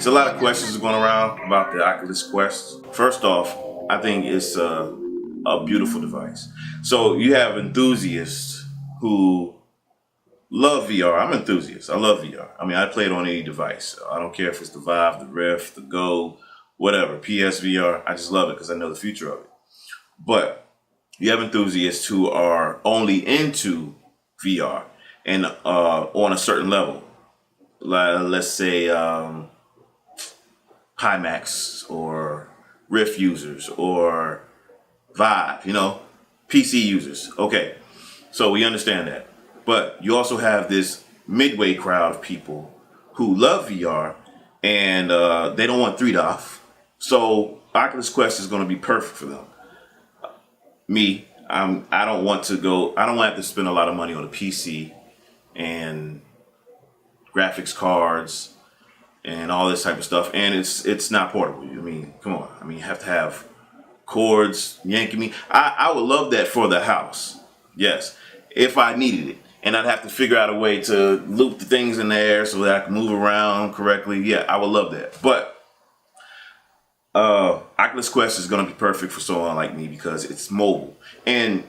There's a lot of questions going around about the Oculus Quest. First off, I think it's a beautiful device. So you have enthusiasts who love VR. I'm an enthusiast. I love VR. I mean, I play it on any device. I don't care if it's the Vive, the Rift, the Go, whatever, PSVR. I just love it because I know the future of it. But you have enthusiasts who are only into VR and on a certain level. Like, let's say Pimax or Rift users or Vive, PC users. Okay, so we understand that. But you also have this midway crowd of people who love VR and they don't want 3DOF. So Oculus Quest is going to be perfect for them. Me, I don't want to have to spend a lot of money on a PC and graphics cards and all this type of stuff. And it's not portable. I mean, come on. I mean, you have to have cords yanking me. I would love that for the house. Yes, if I needed it. And I'd have to figure out a way to loop the things in the air so that I can move around correctly. Yeah, I would love that. But Oculus Quest is going to be perfect for someone like me because it's mobile. And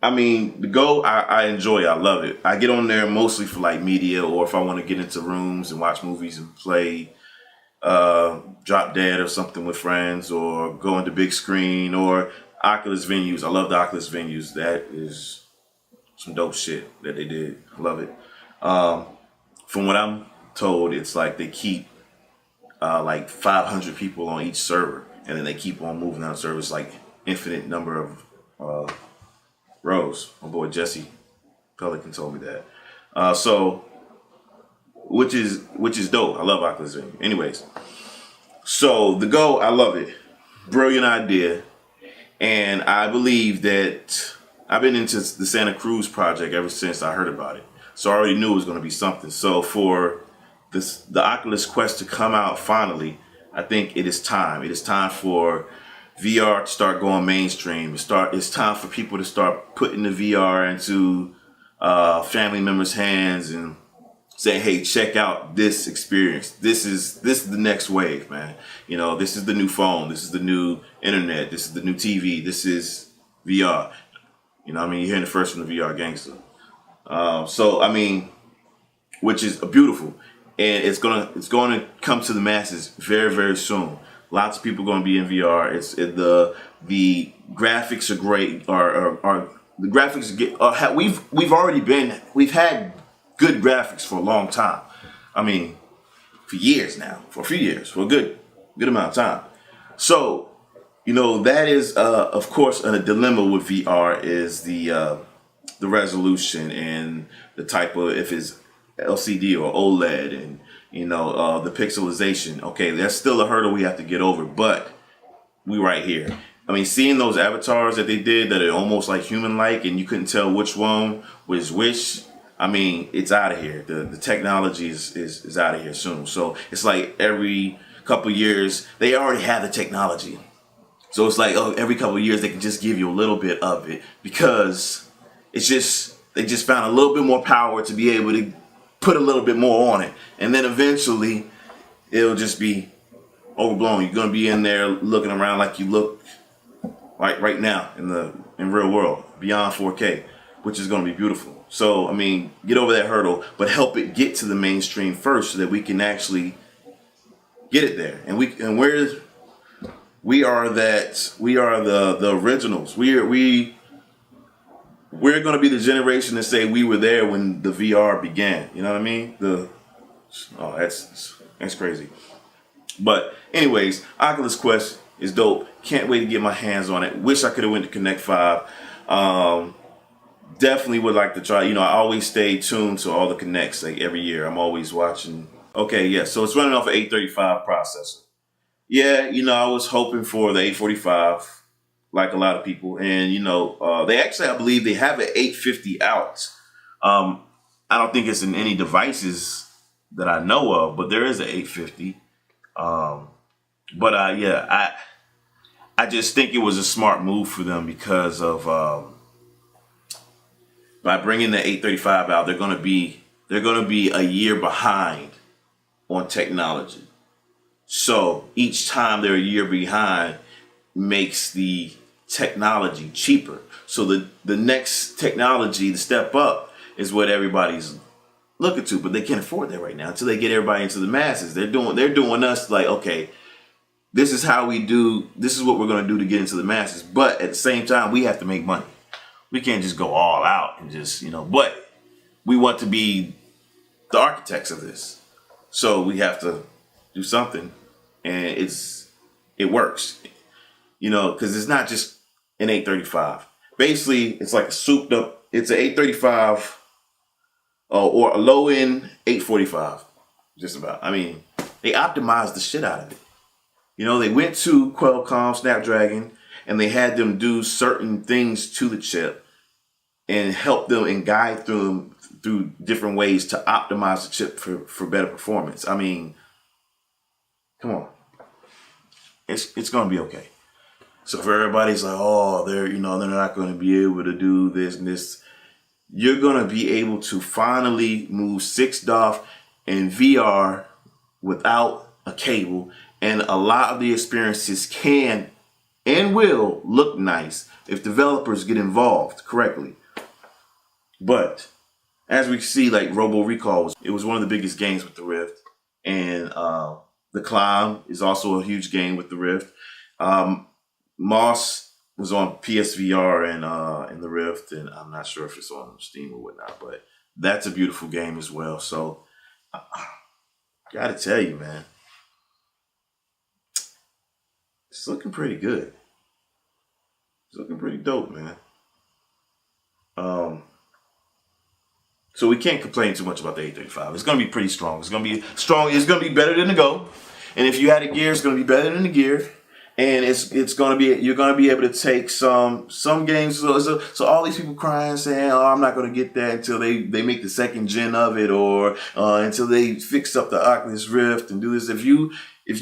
I mean, the Go, I enjoy it. I love it. I get on there mostly for like media, or if I want to get into rooms and watch movies and play Drop Dead or something with friends, or go into big screen, or Oculus venues. I love the Oculus venues. That is some dope shit that they did. I love it. From what I'm told, it's like they keep like 500 people on each server, and then they keep on moving on servers, like infinite number of rows. My boy Jesse Pelican told me that. So, which is dope. I love Oculus venue. Anyways, so the Go, I love it. Brilliant idea, and I believe that. I've been into the Santa Cruz project ever since I heard about it. So I already knew it was going to be something. So for the Oculus Quest to come out finally, I think it is time. It is time for VR to start going mainstream. It's time for people to start putting the VR into family members' hands and saying, hey, check out this experience. This is the next wave, man. This is the new phone. This is the new internet. This is the new TV. This is VR. You're hearing it first from the VR gangster. So, I mean, which is beautiful. And it's gonna come to the masses very, very soon. Lots of people are gonna be in VR. The graphics are great. The graphics we've had good graphics for a long time. I mean, for years now, for a few years, for a good amount of time. So, that is, of course, a dilemma with VR is the resolution and the type of, if it's LCD or OLED and, the pixelization. Okay, that's still a hurdle we have to get over, but we right here. I mean, seeing those avatars that they did that are almost like human-like and you couldn't tell which one was which, I mean, it's out of here. The technology is out of here soon. So it's like every couple years, they already have the technology. So it's like, every couple of years they can just give you a little bit of it because they just found a little bit more power to be able to put a little bit more on it. And then eventually it'll just be overblown. You're going to be in there looking around like you look like right now in real world, beyond 4K, which is going to be beautiful. So, I mean, get over that hurdle, but help it get to the mainstream first so that we can actually get it there. And we are the originals. We're going to be the generation that say we were there when the VR began. You know what I mean? That's crazy. But anyways, Oculus Quest is dope. Can't wait to get my hands on it. Wish I could have went to Connect 5. Definitely would like to try. I always stay tuned to all the Connects. Like every year, I'm always watching. Okay, yeah. So it's running off an 835 processor. Yeah, I was hoping for the 845, like a lot of people. And, they actually, I believe they have an 850 out. I don't think it's in any devices that I know of, but there is an 850. I just think it was a smart move for them because of by bringing the 835 out, they're going to be a year behind on technology. So each time they're a year behind makes the technology cheaper. So the next technology, the step up, is what everybody's looking to, but they can't afford that right now until they get everybody into the masses. They're doing us like, okay, this is how we do, this is what we're going to do to get into the masses. But at the same time, we have to make money. We can't just go all out and just, but we want to be the architects of this. So we have to do something, and it works, because it's not just an 835. Basically, it's like a souped up, it's an 835 or a low end 845, just about. I mean, they optimized the shit out of it. They went to Qualcomm Snapdragon and they had them do certain things to the chip and help them and guide them through different ways to optimize the chip for better performance. I mean, come on. It's going to be okay. So if everybody's like, oh, they're not going to be able to do this and this, you're going to be able to finally move 6DoF and VR without a cable. And a lot of the experiences can and will look nice if developers get involved correctly. But as we see, like Robo Recall, it was one of the biggest games with the Rift. And The Climb is also a huge game with the Rift. Moss was on PSVR and the Rift, and I'm not sure if it's on Steam or whatnot, but that's a beautiful game as well. So, gotta tell you, man, it's looking pretty good. It's looking pretty dope, man. So we can't complain too much about the 835. It's gonna be pretty strong. It's gonna be strong. It's gonna be better than the Go, and if you had a Gear, it's gonna be better than the Gear. And it's gonna be, you're gonna be able to take some games. So all these people crying saying, "Oh, I'm not gonna get that until they make the second gen of it, or until they fix up the Oculus Rift and do this." If you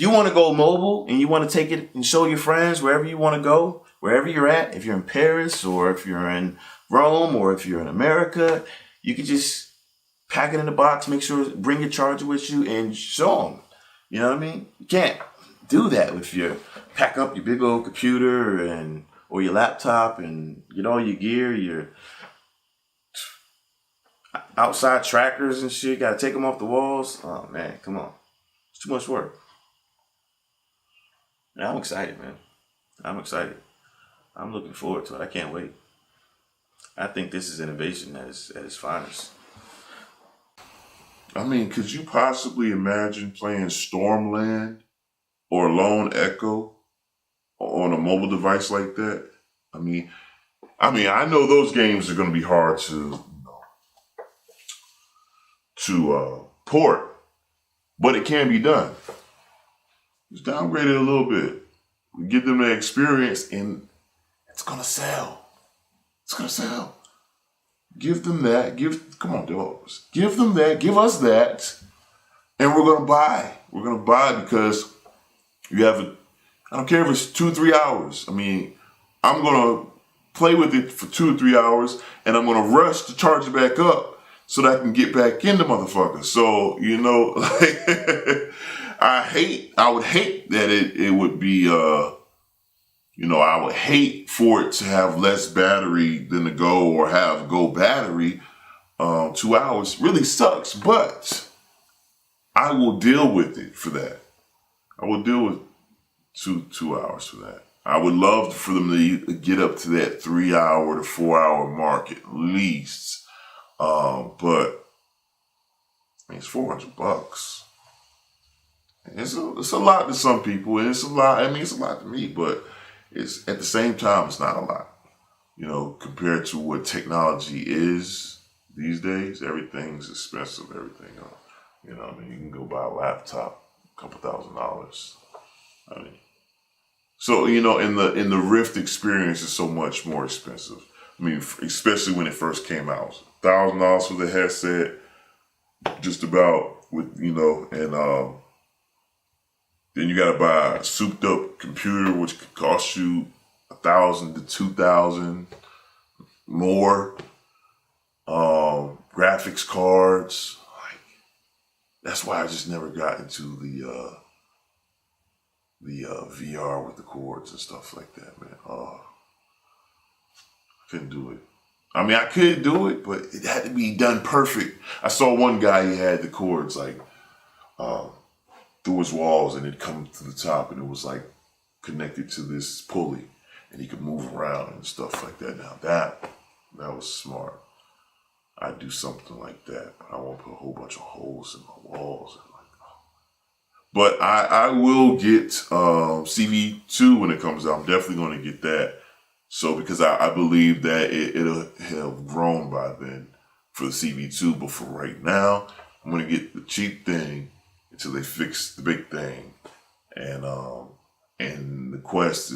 want to go mobile and you want to take it and show your friends wherever you want to go, wherever you're at, if you're in Paris or if you're in Rome or if you're in America, you can just pack it in a box, bring your charger with you, and show them. You know what I mean? You can't do that if you pack up your big old computer or your laptop and get all your gear, your outside trackers and shit. You gotta take them off the walls. Oh man, come on. It's too much work. And I'm excited, man. I'm excited. I'm looking forward to it. I can't wait. I think this is innovation at its finest. I mean, could you possibly imagine playing Stormland or Lone Echo on a mobile device like that? I mean, I know those games are going to be hard to port, but it can be done. Just downgrade it a little bit, give them the experience, and it's going to sell. It's going to sell. Give them that. Come on, developers. Give them that. Give us that, and we're going to buy. We're going to buy because you have I don't care if it's 2-3 hours. I mean, I'm going to play with it for 2 or 3 hours, and I'm going to rush to charge it back up so that I can get back into motherfuckers. So, like, I would hate that it would be, I would hate for it to have less battery than the Go or have Go battery. 2 hours really sucks, but I will deal with it for that. I will deal with 2 hours for that. I would love for them to get up to that 3 hour to 4 hour mark at least. But I mean, it's $400. It's a lot to some people, and it's a lot. I mean, it's a lot to me, but it's at the same time, it's not a lot. Compared to what technology is these days, everything's expensive. Everything, you can go buy a laptop, a couple $1,000s. I mean, so in the Rift experience is so much more expensive. I mean, especially when it first came out, $1,000 for the headset, just about with and then you gotta buy a souped up computer, which could cost you $1,000 to $2,000 more. Graphics cards. That's why I just never got into the VR with the cords and stuff like that, man. Oh, I couldn't do it. I mean, I could do it, but it had to be done perfect. I saw one guy, he had the cords like through his walls, and it'd come to the top, and it was like connected to this pulley, and he could move around and stuff like that. Now that was smart. I'd do something like that, but I won't put a whole bunch of holes in my walls. And like, oh. But I will get CV2 when it comes out. I'm definitely going to get that. So because I believe that it'll have grown by then for the CV2. But for right now, I'm going to get the cheap thing until they fix the big thing. And the Quest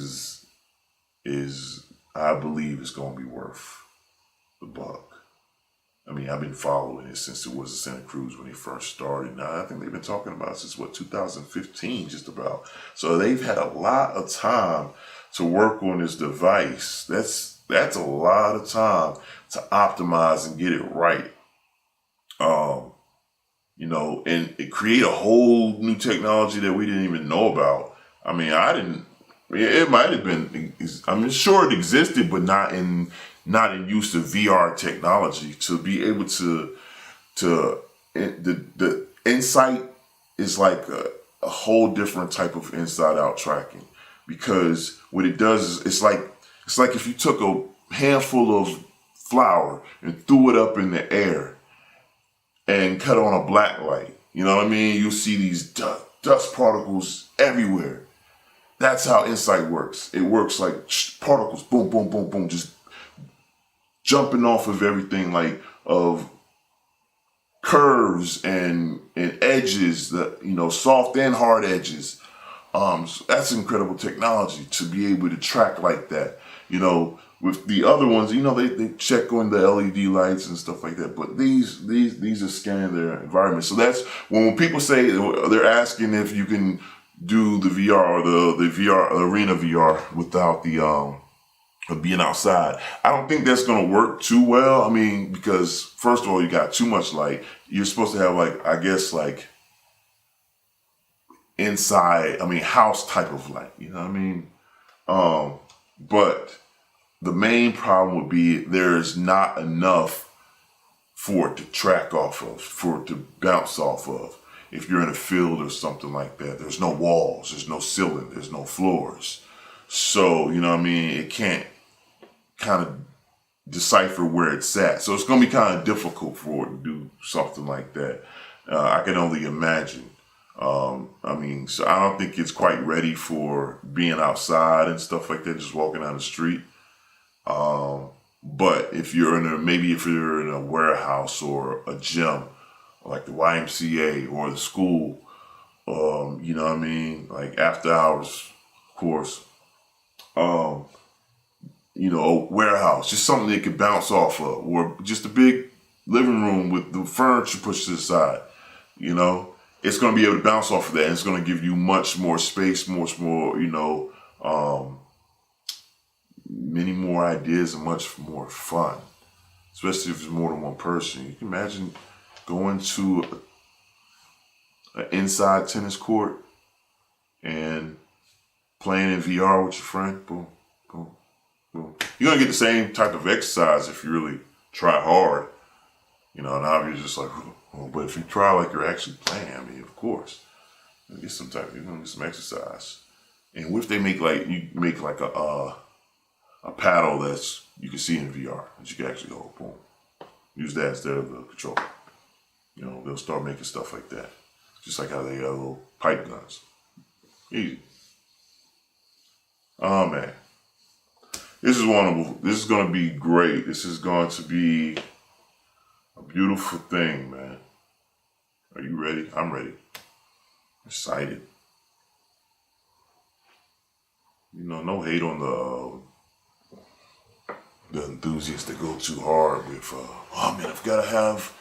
is I believe is going to be worth the buck. I mean, I've been following it since it was in Santa Cruz when they first started. Now, I think they've been talking about it since, 2015, just about. So they've had a lot of time to work on this device. That's a lot of time to optimize and get it right. And it create a whole new technology that we didn't even know about. I mean, it might have been, I'm sure it existed, but not in use of VR technology to be able the insight is like a whole different type of inside out tracking, because what it does is it's like if you took a handful of flour and threw it up in the air and cut on a black light. You know what I mean? You'll see these dust particles everywhere. That's how insight works. It works like particles, boom, boom, boom, boom, just jumping off of everything, like of curves and edges, soft and hard edges. So that's incredible technology to be able to track like that. With the other ones, they check on the LED lights and stuff like that. But these are scanning their environment. So that's when people say they're asking if you can do the VR or the VR arena VR without the of being outside. I don't think that's going to work too well. I mean, because first of all, you got too much light. You're supposed to have inside, house type of light, you know what I mean? But the main problem would be there's not enough for it to track off of, for it to bounce off of. If you're in a field or something like that, there's no walls, there's no ceiling, there's no floors. So, it can't kind of decipher where it's at. So it's going to be kind of difficult for it to do something like that. I can only imagine. So I don't think it's quite ready for being outside and stuff like that, just walking down the street. But if you're in a warehouse or a gym, like the YMCA or the school, like after hours, of course, a warehouse, just something they could bounce off of, or just a big living room with the furniture pushed to the side, it's going to be able to bounce off of that, and it's going to give you much more space, much more, many more ideas and much more fun, especially if it's more than one person. You can imagine going to an inside tennis court and playing in VR with your friend. Boom, boom, boom. You're going to get the same type of exercise if you really try hard, and obviously just like, but if you try like you're actually playing, of course, you're going to get some exercise. And what if they make a paddle that's you can see in VR that you can actually hold, boom. Use that instead of the controller. They'll start making stuff like that. Just like how they got little pipe guns. Easy. Oh man. This is wonderful. This is going to be great. This is going to be a beautiful thing, man. Are you ready? I'm ready. Excited. No hate on the enthusiasts that go too hard with, I've got to have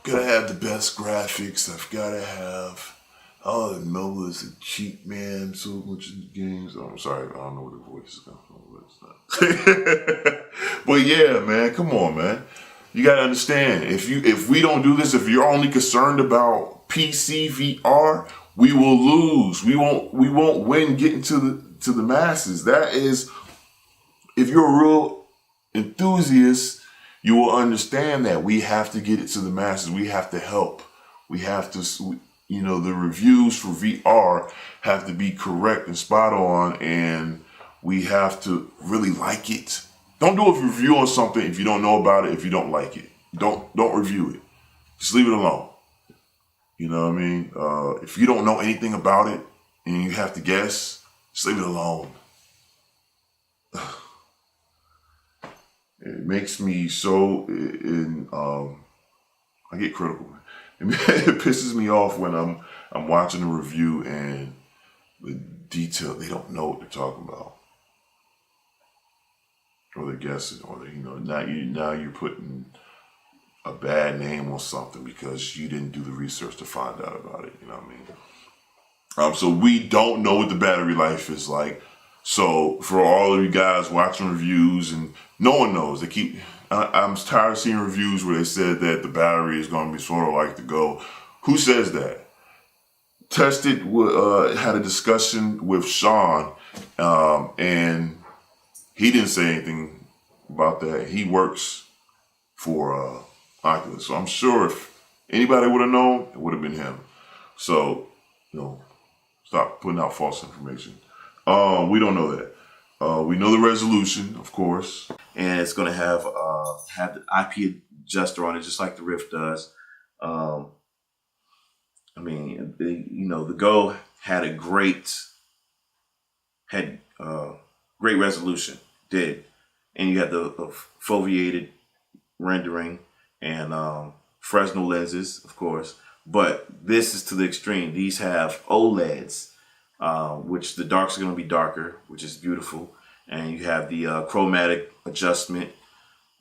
the best graphics. I've got to have, Noah's a cheap man so much in the games. Oh, I'm sorry, I don't know where the voice is coming from, but it's not. But yeah, man, come on, man. You got to understand, if we don't do this, if you're only concerned about PC VR, we will lose. We won't win getting to the masses. That is, if you're a real enthusiast, you will understand that we have to get it to the masses. We have to help. We have to, the reviews for VR have to be correct and spot on, and we have to really like it. Don't do a review on something if you don't know about it, if you don't like it. Don't review it. Just leave it alone. You know what I mean? If you don't know anything about it and you have to guess, just leave it alone. It makes me so, I get critical. It pisses me off when I'm watching a review and the detail, they don't know what they're talking about. Or they're guessing, or now you're putting a bad name on something because you didn't do the research to find out about it. You know what I mean? So we don't know what the battery life is like. So for all of you guys watching reviews, and no one knows, I'm tired of seeing reviews where they said that the battery is going to be sort of like the Go. Who says that? Tested, had a discussion with Sean, and he didn't say anything about that. He works for Oculus. So I'm sure if anybody would have known, it would have been him. So, stop putting out false information. We don't know that. We know the resolution, of course. And it's going to have the IP adjuster on it, just like the Rift does. The Go had great resolution, did. And you had the foveated rendering and Fresnel lenses, of course. But this is to the extreme. These have OLEDs, which the darks are going to be darker, which is beautiful. And you have the chromatic adjustment.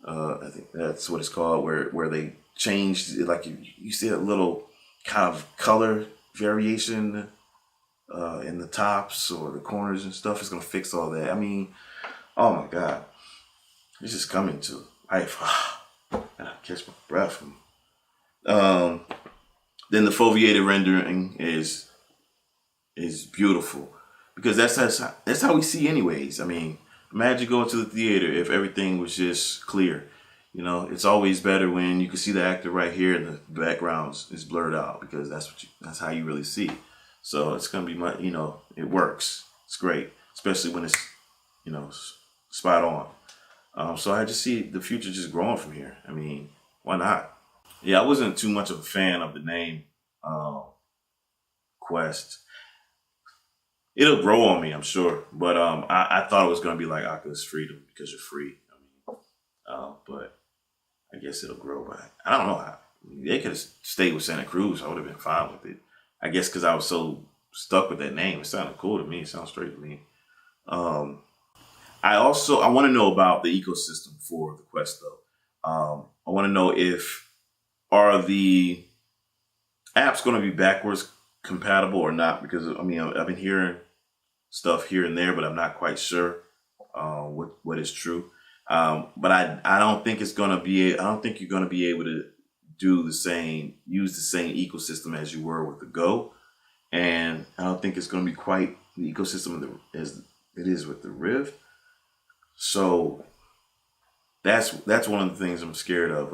I think that's what it's called, where they changed, like you see a little kind of color variation in the tops or the corners and stuff. It's going to fix all that. I mean, oh my God. This is coming to life. I catch my breath. Then the foveated rendering is beautiful, because that's how we see anyways. I mean, imagine going to the theater if everything was just clear. It's always better when you can see the actor right here and the background is blurred out, because that's how you really see. So it's gonna be it works. It's great, especially when it's spot on. So I just see the future just growing from here. I mean, why not? Yeah, I wasn't too much of a fan of the name Quest. It'll grow on me, I'm sure. But I thought it was going to be like Oculus Freedom, because you're free. But I guess it'll grow back. I don't know. They could have stayed with Santa Cruz. I would have been fine with it. I guess because I was so stuck with that name. It sounded cool to me. It sounds straight to me. I want to know about the ecosystem for the Quest, though. I want to know are the apps going to be backwards compatible or not? Because I've been hearing stuff here and there, but I'm not quite sure what is true. But I don't think it's going to be. I don't think you're going to be able to use the same ecosystem as you were with the Go, and I don't think it's going to be quite the ecosystem as it is with the Rift. So that's one of the things I'm scared of.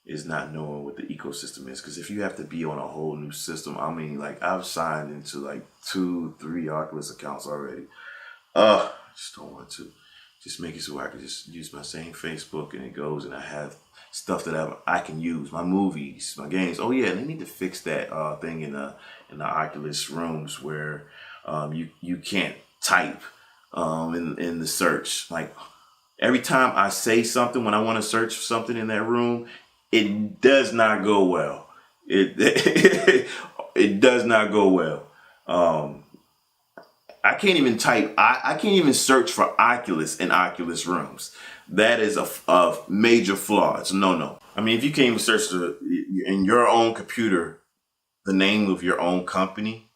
Is not knowing what the ecosystem is. Because if you have to be on a whole new system, I've signed into 2-3 Oculus accounts already. I just don't want to. Just make it so I can just use my same Facebook and it goes, and I have stuff that I can use, my movies, my games. Oh yeah, they need to fix that thing in the Oculus rooms where you can't type in the search. Like every time I say something, when I want to search something in that room, it does not go well. It does not go well. I can't even type. I can't even search for Oculus in Oculus rooms. That is a major flaw. It's a no. I mean, if you can't even search in your own computer the name of your own company,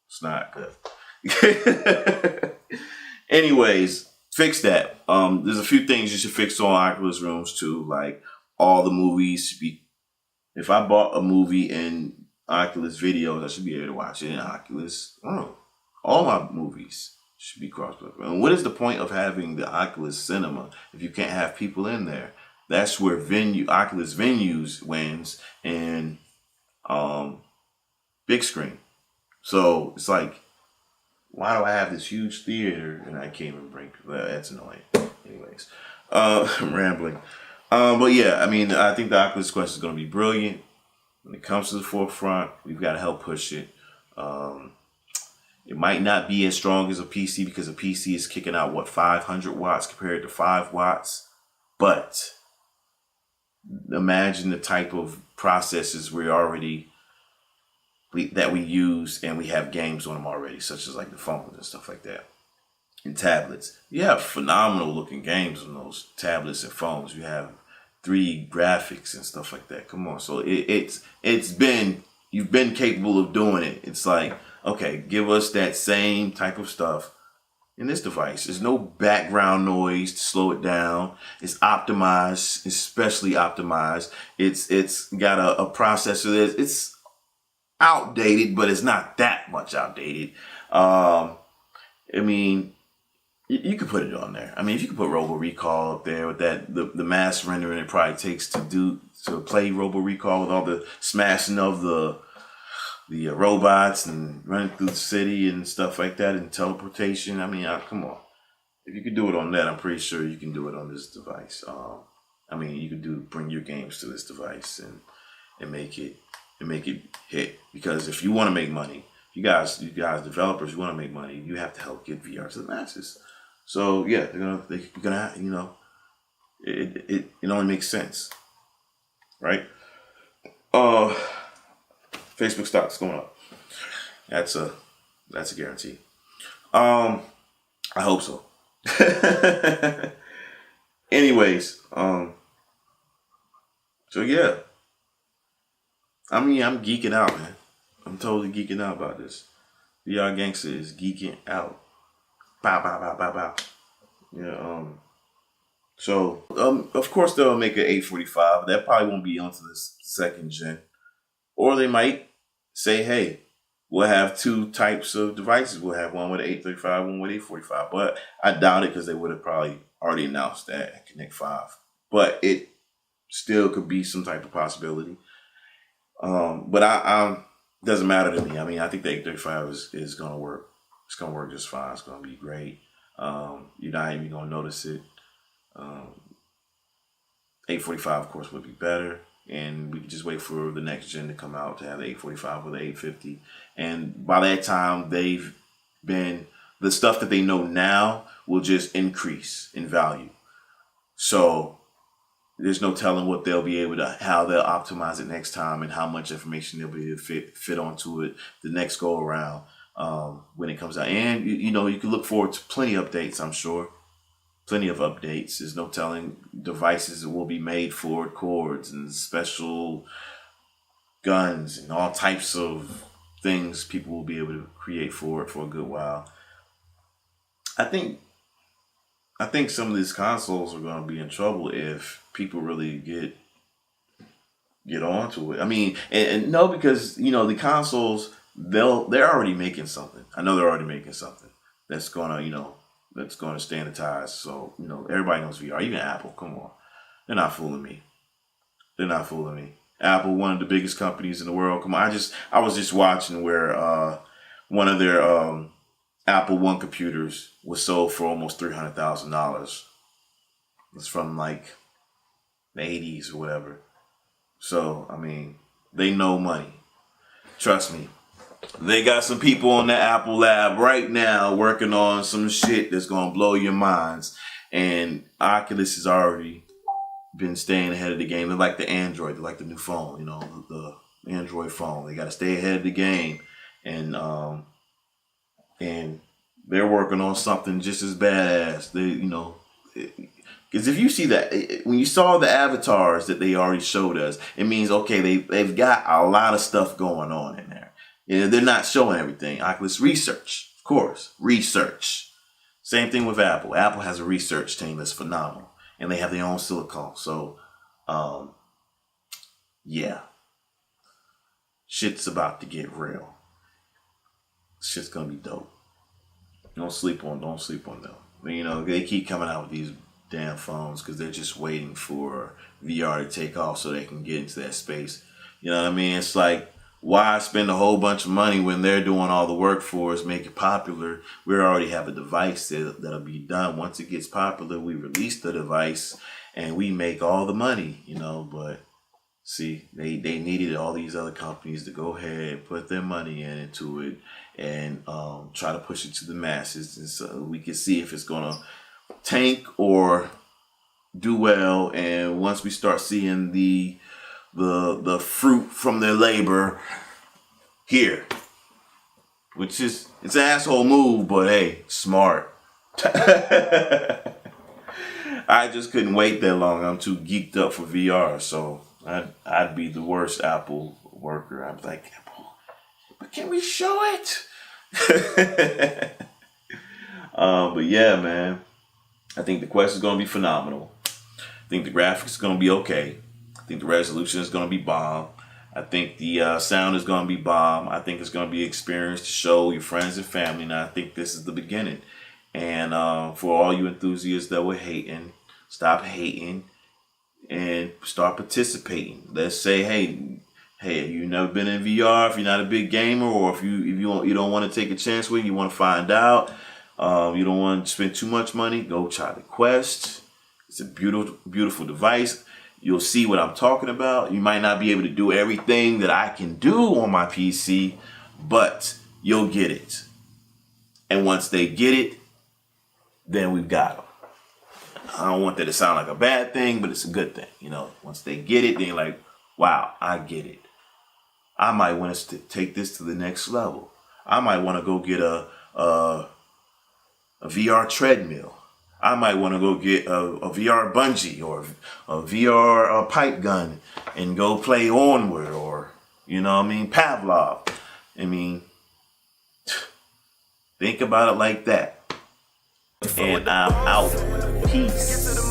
it's not good. Anyways, fix that. There's a few things you should fix on Oculus rooms too, like all the movies should be If I bought a movie in Oculus videos, I should be able to watch it in Oculus. Oh, all my movies should be cross-platform. And what is the point of having the Oculus Cinema if you can't have people in there? That's where Oculus Venues wins and big screen. So it's like, why do I have this huge theater and I can't even bring? Well, that's annoying. Anyways, I'm rambling. But yeah, I mean, I think the Oculus Quest is going to be brilliant when it comes to the forefront. We've got to help push it. It might not be as strong as a PC because a PC is kicking out, what, 500 watts compared to 5 watts. But imagine the type of processors that we use, and we have games on them already, such as like the phones and stuff like that. And tablets. You have phenomenal looking games on those tablets and phones. You have 3D graphics and stuff like that. Come on. So you've been capable of doing it. It's like, okay, give us that same type of stuff in this device. There's no background noise to slow it down. It's optimized, especially optimized. It's got a processor it's outdated, but it's not that much outdated. I mean, you could put it on there. I mean, if you could put Robo Recall up there with that, the mass rendering it probably takes to play Robo Recall with all the smashing of the robots and running through the city and stuff like that, and teleportation. I mean, come on. If you could do it on that, I'm pretty sure you can do it on this device. I mean, you could bring your games to this device and make it hit. Because if you want to make money, you guys developers, you want to make money, you have to help get VR to the masses. So yeah, they're gonna you know, it only makes sense, right? Facebook stock's going up. That's a guarantee. I hope so. Anyways, so yeah. I mean, I'm geeking out, man. I'm totally geeking out about this. VR Gangster is geeking out. Bow, bow, bow, bow, bow. Yeah, so, of course they'll make an 845. That probably won't be onto this second gen. Or they might say, hey, we'll have 2 types of devices. We'll have one with 835, one with 845. But I doubt it because they would have probably already announced that at Connect 5. But it still could be some type of possibility. But I doesn't matter to me. I mean, I think the 835 is going to work. It's going to work just fine. It's going to be great. You're not even going to notice it. 845, of course, would be better. And we can just wait for the next gen to come out to have the 845 or the 850. And by that time, the stuff that they know now will just increase in value. So there's no telling what they'll be able to, how they'll optimize it next time and how much information they'll be able to fit onto it the next go around when it comes out. And, you know, you can look forward to plenty of updates, I'm sure. Plenty of updates. There's no telling devices that will be made for cords and special guns and all types of things people will be able to create for it for a good while. I think some of these consoles are going to be in trouble if people really get onto it. I mean, and no, because, you know, the consoles, they're already making something. I know they're already making something that's going to, you know, that's going to standardize. So, you know, everybody knows VR. Even Apple, come on. They're not fooling me. They're not fooling me. Apple, one of the biggest companies in the world. Come on, I was just watching where one of their Apple One computers was sold for almost $300,000. It's from like the 80s or whatever. So, I mean, they know money. Trust me. They got some people on the Apple lab right now working on some shit that's going to blow your minds. And Oculus has already been staying ahead of the game. They're like the Android. They're like the new phone, you know, the Android phone. They got to stay ahead of the game. And they're working on something just as badass. They, you know, because if you see that, when you saw the avatars that they already showed us, it means, okay, they've got a lot of stuff going on in there. You know, they're not showing everything. Oculus research, of course, research. Same thing with Apple. Apple has a research team that's phenomenal, and they have their own silicone. So, yeah, shit's about to get real. Shit's gonna be dope. Don't sleep on them. You know, they keep coming out with these damn phones because they're just waiting for VR to take off so they can get into that space. You know what I mean? It's like, why spend a whole bunch of money when they're doing all the work for us, make it popular? We already have a device that'll be done. Once it gets popular, we release the device and we make all the money, you know. But see, they needed all these other companies to go ahead and put their money into it and try to push it to the masses, and so we can see if it's gonna tank or do well. And once we start seeing the fruit from their labor here, which is, it's an asshole move, but hey, smart. I just couldn't wait that long. I'm too geeked up for VR, so I'd be the worst Apple worker. I'm like, Apple, but can we show it? But yeah, man, I think the Quest is going to be phenomenal. I think the graphics is going to be okay. I think the resolution is going to be bomb. I think the sound is going to be bomb. I think it's going to be an experience to show your friends and family. And I think this is the beginning. And for all you enthusiasts that were hating, stop hating and start participating. Let's say, hey, you've never been in VR, if you're not a big gamer, or if you don't want to take a chance with it, you want to find out, you don't want to spend too much money, go try the Quest. It's a beautiful, beautiful device. You'll see what I'm talking about. You might not be able to do everything that I can do on my PC, but you'll get it. And once they get it, then we've got them. I don't want that to sound like a bad thing, but it's a good thing. You know, once they get it, they're like, wow, I get it. I might want us to take this to the next level. I might want to go get a VR treadmill. I might want to go get a VR bungee or a VR pipe gun and go play Onward, or, you know what I mean, Pavlov. I mean, think about it like that. And I'm out. Peace.